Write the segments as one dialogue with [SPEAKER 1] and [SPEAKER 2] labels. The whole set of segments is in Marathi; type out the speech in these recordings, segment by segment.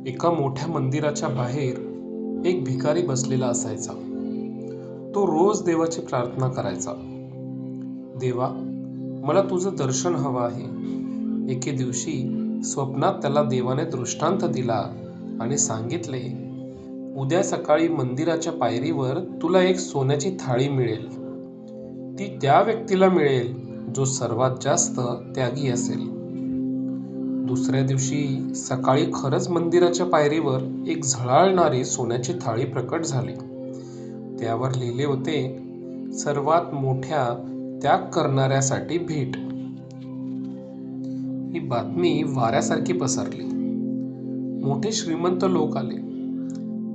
[SPEAKER 1] एका मोठ्या मंदिराच्या बाहेर एक भिकारी बसलेला असायचा. तो रोज देवाची प्रार्थना करायचा. देवा, मला तुझं दर्शन हवं आहे. एके दिवशी स्वप्नात त्याला देवाने दृष्टांत दिला आणि सांगितले, उद्या सकाळी मंदिराच्या पायरीवर तुला एक सोन्याची थाळी मिळेल. ती त्या व्यक्तीला मिळेल जो सर्वात जास्त त्यागी असेल. दुसऱ्या दिवशी सकाळी खरंच मंदिराच्या पायरीवर एक झळाळणारी सोन्याची थाळी प्रकट झाली. त्यावर लिहिले होते, सर्वात मोठ्या त्याग करणाऱ्यासाठी भेट. ही बातमी वाऱ्यासारखी पसरली. मोठे श्रीमंत लोक आले.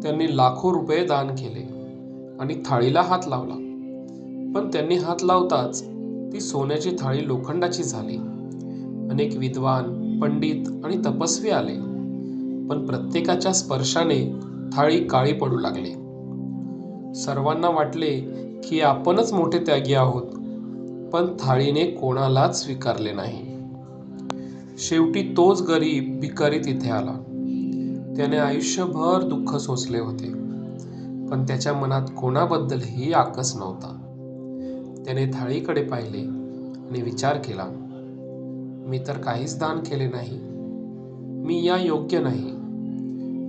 [SPEAKER 1] त्यांनी लाखो रुपये दान केले आणि थाळीला हात लावला. पण त्यांनी हात लावताच ती सोन्याची थाळी लोखंडाची झाली. अनेक विद्वान, पंडित आणि तपस्वी आले, पण प्रत्येकाच्या स्पर्शाने थाळी काळी पडू लागली. सर्वांना वाटले की आपणच मोठे त्यागी आहोत, पण थाळीने कोणालाच स्वीकारले नाही. शेवटी तोच गरीब भिकारी तिथे आला. त्याने आयुष्यभर दुःख सोसले होते, पण त्याच्या मनात कोणाबद्दलही आकस नव्हता. त्याने थाळीकडे पाहिले आणि विचार केला, मी तर काहीच दान केले नाही. मी या योग्य नाही.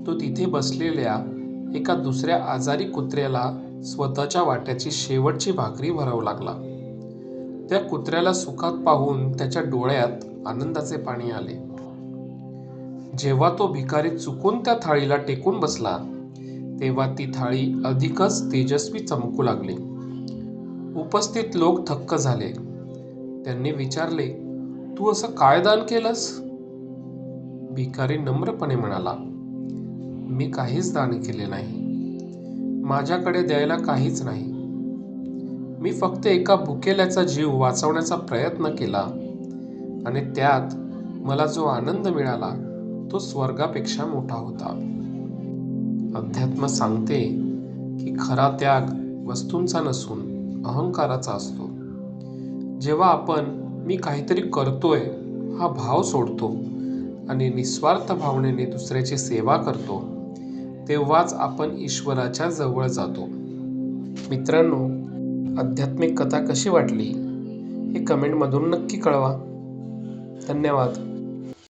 [SPEAKER 1] तो तिथे बसलेल्या एका दुसऱ्या आजारी कुत्र्याला स्वतःच्या वाट्याची शेवटची भाकरी भरावू लागला. त्या कुत्र्याला सुखात पाहून त्याच्या डोळ्यात आनंदाचे पाणी आले. जेव्हा तो भिकारी चुकून त्या थाळीला टेकून बसला, तेव्हा ती थाळी अधिकच तेजस्वी चमकू लागली. उपस्थित लोक थक्क झाले. त्यांनी विचारले, तू असं काय दान केलंस? भिकारी नम्रपणे म्हणाला, मी काहीच दान केले नाही. माझ्याकडे द्यायला काहीच नाही. मी फक्त एका भुकेल्याचा जीव वाचवण्याचा प्रयत्न केला आणि त्यात मला जो आनंद मिळाला तो स्वर्गापेक्षा मोठा होता. अध्यात्म सांगते की खरा त्याग वस्तूंचा नसून अहंकाराचा असतो. जेव्हा आपण मी काहीतरी करतोय हा भाव सोडतो आणि निस्वार्थ भावनेने दुसऱ्याची सेवा करतो, तेव्हाच आपण ईश्वराच्या जवळ जातो. मित्रांनो, आध्यात्मिक कथा कशी वाटली हे कमेंटमधून नक्की कळवा. धन्यवाद.